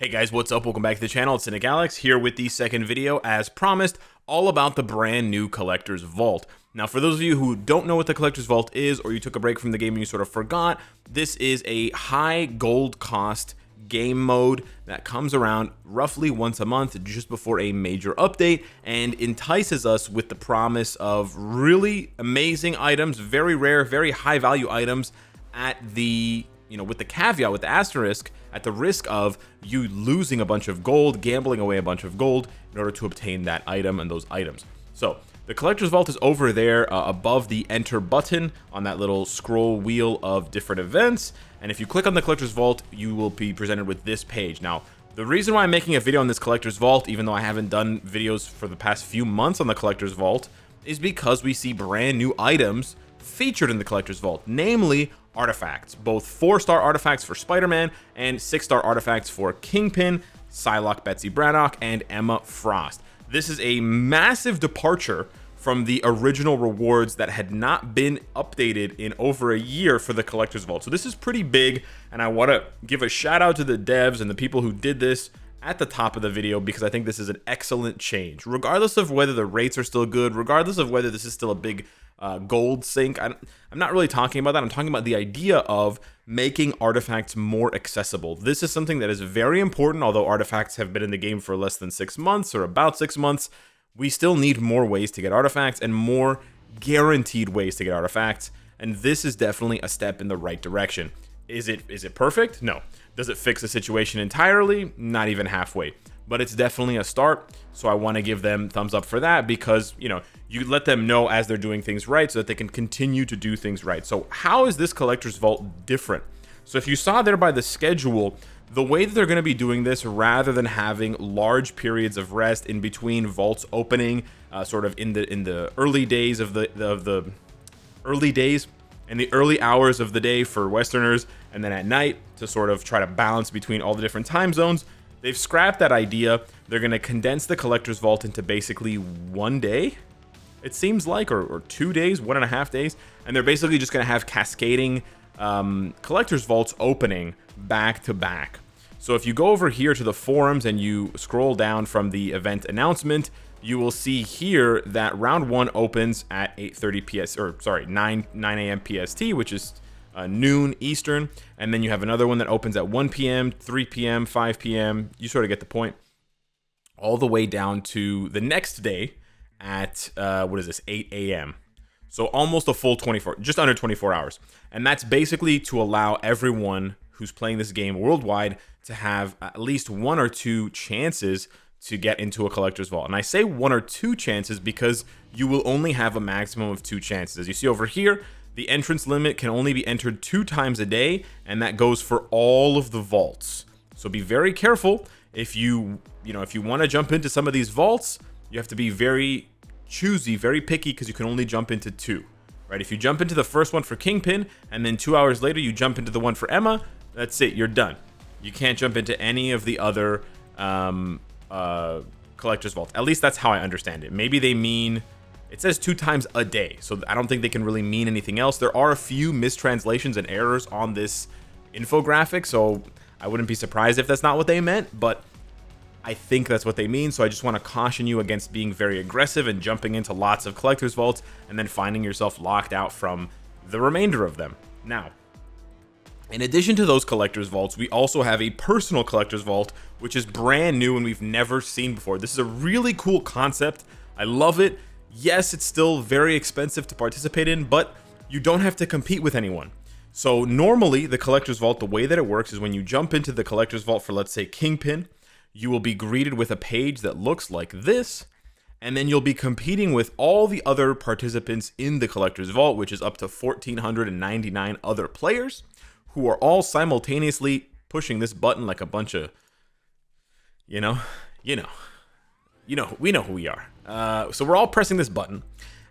Hey guys, what's up? Welcome back to the channel. It's Cynicalex here with the second video, as promised, all about the brand new Collector's Vault. Now, for those of you who don't know what the Collector's Vault is, or you took a break from the game and you sort of forgot, this is a high gold cost game mode that comes around roughly once a month just before a major update and entices us with the promise of really amazing items, very rare, very high value items at the, with the caveat, with the asterisk, at the risk of you losing a bunch of gold, gambling away a bunch of gold in order to obtain that item and those items. So the Collector's Vault is over there above the enter button on that little scroll wheel of different events. And if you click on the Collector's Vault, you will be presented with this page. Now, the reason why I'm making a video on this Collector's Vault, even though I haven't done videos for the past few months on the Collector's Vault, is because we see brand new items featured in the Collector's Vault, namely artifacts, both 4-star artifacts for Spider-Man and 6-star artifacts for Kingpin, Psylocke Betsy Braddock, and Emma Frost. This is a massive departure from the original rewards that had not been updated in over a year for the Collector's Vault. So this is pretty big, and I want to give a shout out to the devs and the people who did this at the top of the video, because I think this is an excellent change. Regardless of whether the rates are still good, regardless of whether this is still a big gold sink, I'm not really talking about that. I'm talking about the idea of making artifacts more accessible. This is something that is very important. Although artifacts have been in the game for less than 6 months, or about 6 months, we still need more ways to get artifacts and more guaranteed ways to get artifacts. And this is definitely a step in the right direction. Is it perfect? No. Does it fix the situation entirely? Not even halfway. But it's definitely a start, so I want to give them thumbs up for that, because you let them know as they're doing things right so that they can continue to do things right. So how is this Collector's Vault different? So if you saw there by the schedule, the way that they're going to be doing this, rather than having large periods of rest in between vaults opening, sort of in the early days of the early days and the early hours of the day for Westerners, and then at night to sort of try to balance between all the different time zones, they've scrapped that idea. They're going to condense the Collector's Vault into basically one day, it seems like, or 2 days, 1.5 days, and they're basically just going to have cascading Collector's Vaults opening back to back. So if you go over here to the forums and you scroll down from the event announcement, you will see here that round 1 opens at 9 a.m. PST, which is noon Eastern, and then you have another one that opens at 1 p.m., 3 p.m., 5 p.m. You sort of get the point. All the way down to the next day at 8 a.m. So almost a full 24, just under 24 hours. And that's basically to allow everyone who's playing this game worldwide to have at least 1 or 2 chances to get into a Collector's Vault. And I say 1 or 2 chances because you will only have a maximum of 2 chances. As you see over here, the entrance limit can only be entered 2 times a day, and that goes for all of the vaults. So be very careful. If you want to jump into some of these vaults, you have to be very choosy, very picky, because you can only jump into 2. Right? If you jump into the first one for Kingpin, and then 2 hours later you jump into the one for Emma, that's it, you're done. You can't jump into any of the other Collector's Vault. At least that's how I understand it. Maybe they mean, it says 2 times a day, so I don't think they can really mean anything else. There are a few mistranslations and errors on this infographic, so I wouldn't be surprised if that's not what they meant, but I think that's what they mean. So I just want to caution you against being very aggressive and jumping into lots of Collector's Vaults and then finding yourself locked out from the remainder of them. Now, in addition to those Collector's Vaults, we also have a personal Collector's Vault, which is brand new and we've never seen before. This is a really cool concept. I love it. Yes, it's still very expensive to participate in, but you don't have to compete with anyone. So normally the Collector's Vault, the way that it works is when you jump into the Collector's Vault for, let's say, Kingpin, you will be greeted with a page that looks like this, and then you'll be competing with all the other participants in the Collector's Vault, which is up to 1,499 other players, who are all simultaneously pushing this button like a bunch of, we know who we are. So we're all pressing this button,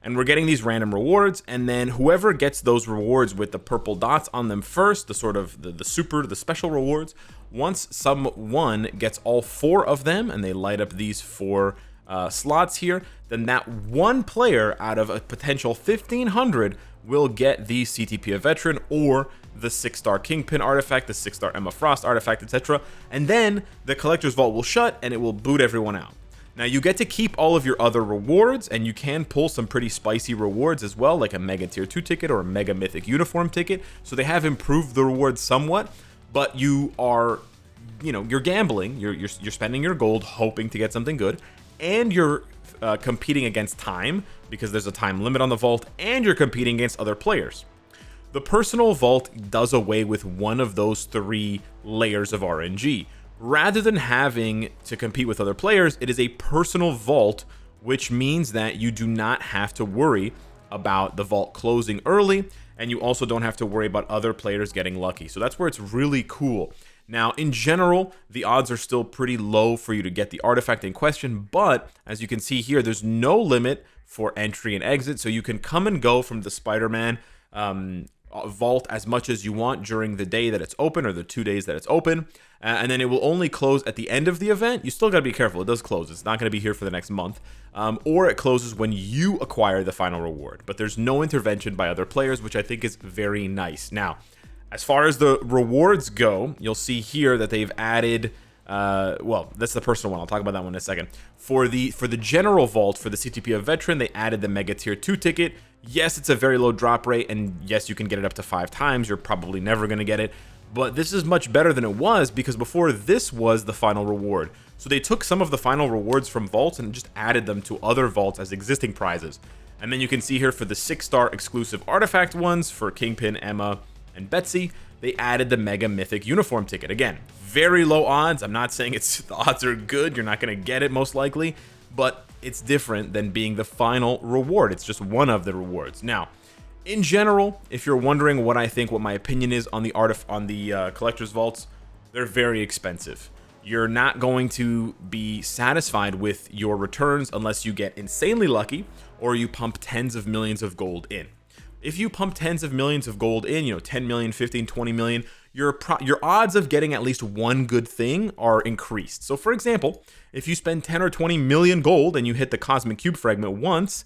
and we're getting these random rewards, and then whoever gets those rewards with the purple dots on them first, the sort of the special rewards, once someone gets all 4 of them, and they light up these 4 slots here, then that one player out of a potential 1,500 will get the CTP of Veteran or the 6-star Kingpin artifact, the 6-star Emma Frost artifact, etc. And then the Collector's Vault will shut and it will boot everyone out. Now you get to keep all of your other rewards, and you can pull some pretty spicy rewards as well, like a Mega Tier 2 ticket or a Mega Mythic Uniform ticket. So they have improved the rewards somewhat, but you are, you're gambling, you're spending your gold hoping to get something good, and you're competing against time, because there's a time limit on the vault, and you're competing against other players. The personal vault does away with one of those 3 layers of RNG. Rather than having to compete with other players, it is a personal vault, which means that you do not have to worry about the vault closing early, and you also don't have to worry about other players getting lucky. So that's where it's really cool. Now, in general, the odds are still pretty low for you to get the artifact in question, but as you can see here, there's no limit for entry and exit, so you can come and go from the Spider-Man vault as much as you want during the day that it's open, or the 2 days that it's open, and then it will only close at the end of the event. You still got to be careful. It does close. It's not going to be here for the next month, or it closes when you acquire the final reward, but there's no intervention by other players, which I think is very nice. Now, as far as the rewards go, you'll see here that they've added well, that's the personal one. I'll talk about that one in a second. For the general vault, for the CTP of Veteran, they added the Mega Tier 2 ticket. Yes, it's a very low drop rate, and yes, you can get it up to 5 times. You're probably never going to get it, but this is much better than it was, because before this was the final reward. So they took some of the final rewards from vaults and just added them to other vaults as existing prizes. And then you can see here for the 6-star exclusive artifact ones, for Kingpin, Emma, and Betsy, they added the Mega Mythic Uniform ticket. Again, very low odds. I'm not saying the odds are good. You're not going to get it most likely, but it's different than being the final reward. It's just one of the rewards. Now, in general, if you're wondering what my opinion is on the collector's vaults, they're very expensive. You're not going to be satisfied with your returns unless you get insanely lucky or you pump tens of millions of gold in. If you pump tens of millions of gold in, 10 million, 15, 20 million, your odds of getting at least one good thing are increased. So for example, if you spend 10 or 20 million gold and you hit the Cosmic Cube fragment once,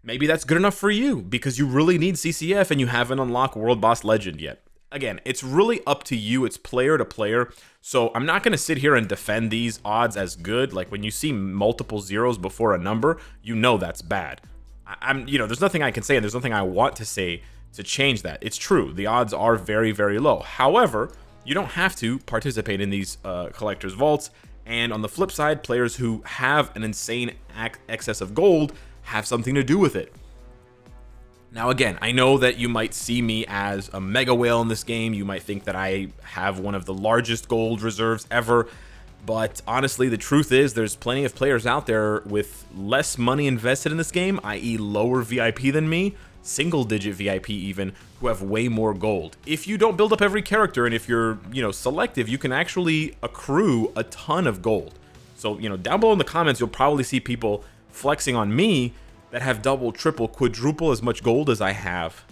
maybe that's good enough for you because you really need CCF and you haven't unlocked World Boss Legend yet. Again, it's really up to you. It's player to player. So I'm not going to sit here and defend these odds as good. Like when you see multiple zeros before a number, that's bad. There's nothing I can say, and there's nothing I want to say to change that. It's true. The odds are very, very low. However, you don't have to participate in these collector's vaults. And on the flip side, players who have an insane excess of gold have something to do with it. Now, again, I know that you might see me as a mega whale in this game. You might think that I have one of the largest gold reserves ever. But honestly, the truth is there's plenty of players out there with less money invested in this game, i.e. lower VIP than me, single-digit VIP even, who have way more gold. If you don't build up every character and if you're, selective, you can actually accrue a ton of gold. So, down below in the comments, you'll probably see people flexing on me that have double, triple, quadruple as much gold as I have.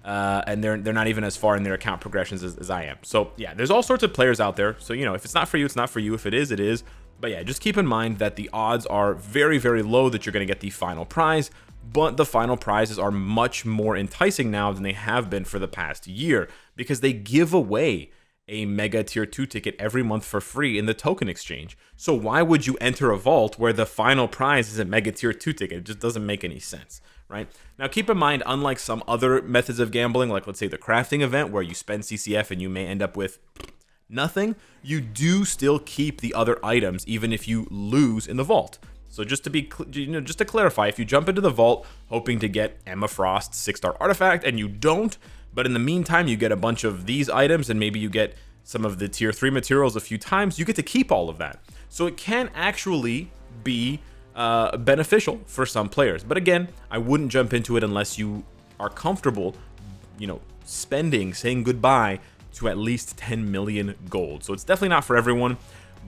And they're not even as far in their account progressions as I am. So yeah, there's all sorts of players out there. So if it's not for you, it's not for you. If it is, it is. But yeah, just keep in mind that the odds are very, very low that you're going to get the final prize. But the final prizes are much more enticing now than they have been for the past year, because they give away a Mega Tier 2 ticket every month for free in the token exchange. So why would you enter a vault where the final prize is a Mega Tier 2 ticket? It just doesn't make any sense. Right? Now, keep in mind, unlike some other methods of gambling, like let's say the crafting event where you spend CCF and you may end up with nothing, you do still keep the other items even if you lose in the vault. So just to clarify, if you jump into the vault hoping to get Emma Frost's 6-star artifact and you don't, but in the meantime you get a bunch of these items and maybe you get some of the tier 3 materials a few times, you get to keep all of that. So it can actually be beneficial for some players. But again, I wouldn't jump into it unless you are comfortable, saying goodbye to at least 10 million gold. So it's definitely not for everyone,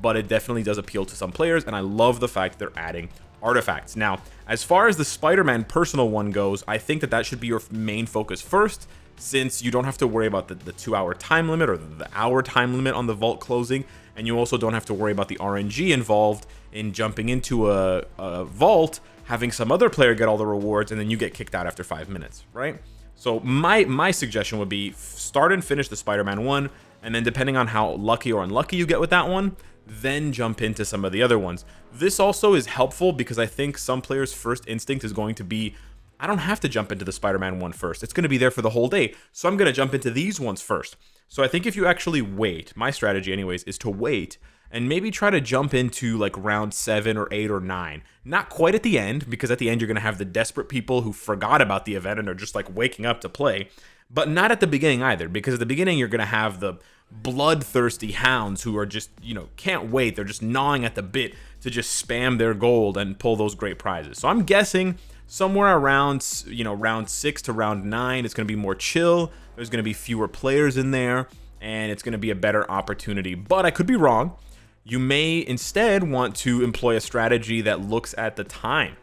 but it definitely does appeal to some players, and I love the fact they're adding artifacts. Now, as far as the Spider-Man personal one goes, I think that should be your main focus first, since you don't have to worry about the 2-hour time limit or the hour time limit on the vault closing, and you also don't have to worry about the RNG involved in jumping into a vault, having some other player get all the rewards, and then you get kicked out after 5 minutes, right? So my suggestion would be start and finish the Spider-Man one, and then depending on how lucky or unlucky you get with that one, then jump into some of the other ones. This also is helpful because I think some players' first instinct is going to be, I don't have to jump into the Spider-Man one first. It's going to be there for the whole day, so I'm going to jump into these ones first. So I think if you actually wait, my strategy anyways, is to wait and maybe try to jump into like round 7 or 8 or 9. Not quite at the end, because at the end you're going to have the desperate people who forgot about the event and are just like waking up to play. But not at the beginning either, because at the beginning you're going to have the bloodthirsty hounds who are just, can't wait. They're just gnawing at the bit to just spam their gold and pull those great prizes. So I'm guessing somewhere around, round 6 to round 9, it's going to be more chill. There's going to be fewer players in there, and it's going to be a better opportunity. But I could be wrong. You may instead want to employ a strategy that looks at the time.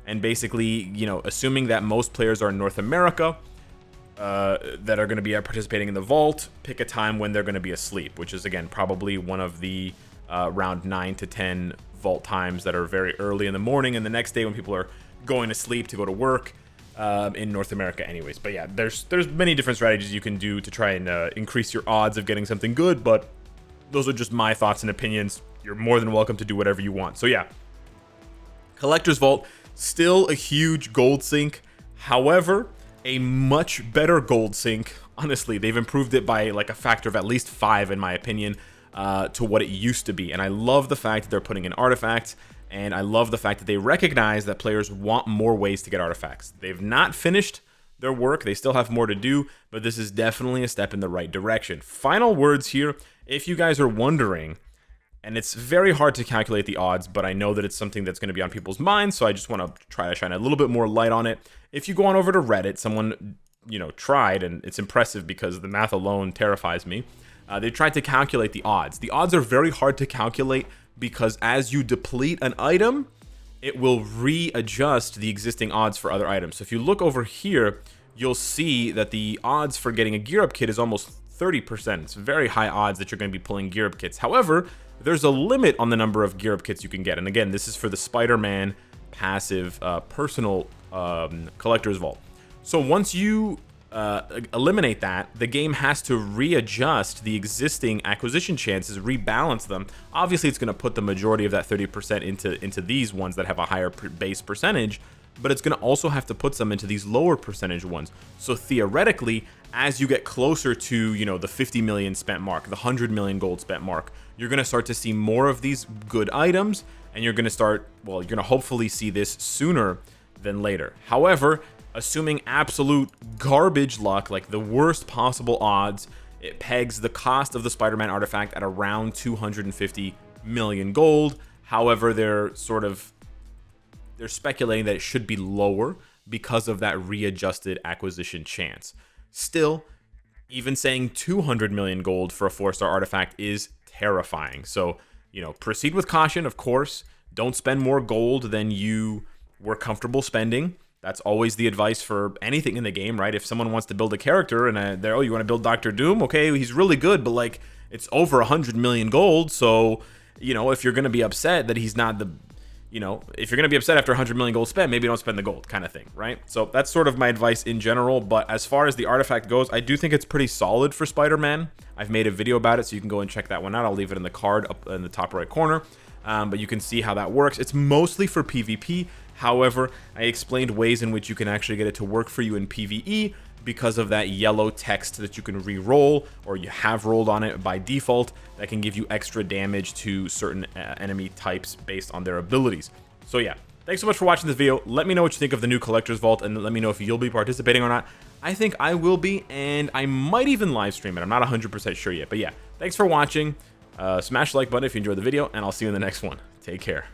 And basically, assuming that most players are in North America, that are going to be participating in the vault, pick a time when they're going to be asleep, which is, again, probably one of the round 9 to 10 vault times that are very early in the morning and the next day when people are going to sleep to go to work in North America anyways. But yeah, there's many different strategies you can do to try and increase your odds of getting something good, but those are just my thoughts and opinions. You're more than welcome to do whatever you want. So yeah, Collector's Vault, still a huge gold sink. However, a much better gold sink. Honestly, they've improved it by like a factor of at least 5 in my opinion to what it used to be. And I love the fact that they're putting in artifacts, and I love the fact that they recognize that players want more ways to get artifacts. They've not finished their work. They still have more to do, but this is definitely a step in the right direction. Final words here. If you guys are wondering, and it's very hard to calculate the odds, but I know that it's something that's going to be on people's minds, so I just want to try to shine a little bit more light on it. If you go on over to Reddit, someone, tried, and it's impressive because the math alone terrifies me. They tried to calculate the odds. The odds are very hard to calculate because as you deplete an item, it will readjust the existing odds for other items. So if you look over here, you'll see that the odds for getting a gear up kit is almost 30%. It's very high odds that you're going to be pulling gear up kits. However, there's a limit on the number of gear up kits you can get. And again, this is for the Spider-Man passive personal collector's vault. So once you eliminate that, the game has to readjust the existing acquisition chances, rebalance them. Obviously, it's going to put the majority of that 30% into these ones that have a higher base percentage, but it's going to also have to put some into these lower percentage ones. So theoretically, as you get closer to, the 50 million spent mark, the 100 million gold spent mark, you're going to start to see more of these good items, and you're going to hopefully see this sooner than later. However, assuming absolute garbage luck, like the worst possible odds, it pegs the cost of the Spider-Man artifact at around 250 million gold. However, they're speculating that it should be lower because of that readjusted acquisition chance. Still, even saying 200 million gold for a 4-star artifact is terrifying. So, proceed with caution, of course. Don't spend more gold than you were comfortable spending. That's always the advice for anything in the game, right? If someone wants to build a character and you want to build Dr. Doom, okay, he's really good, but like it's over 100 million gold. So, if you're going to be upset that he's not if you're going to be upset after 100 million gold spent, maybe don't spend the gold kind of thing, right? So that's sort of my advice in general. But as far as the artifact goes, I do think it's pretty solid for Spider-Man. I've made a video about it, so you can go and check that one out. I'll leave it in the card up in the top right corner. But you can see how that works. It's mostly for PvP. However, I explained ways in which you can actually get it to work for you in PvE because of that yellow text that you can re-roll, or you have rolled on it by default, that can give you extra damage to certain enemy types based on their abilities. So yeah, thanks so much for watching this video. Let me know what you think of the new Collector's Vault, and let me know if you'll be participating or not. I think I will be, and I might even live stream it. I'm not 100% sure yet, but yeah, thanks for watching. Smash the like button if you enjoyed the video, and I'll see you in the next one. Take care.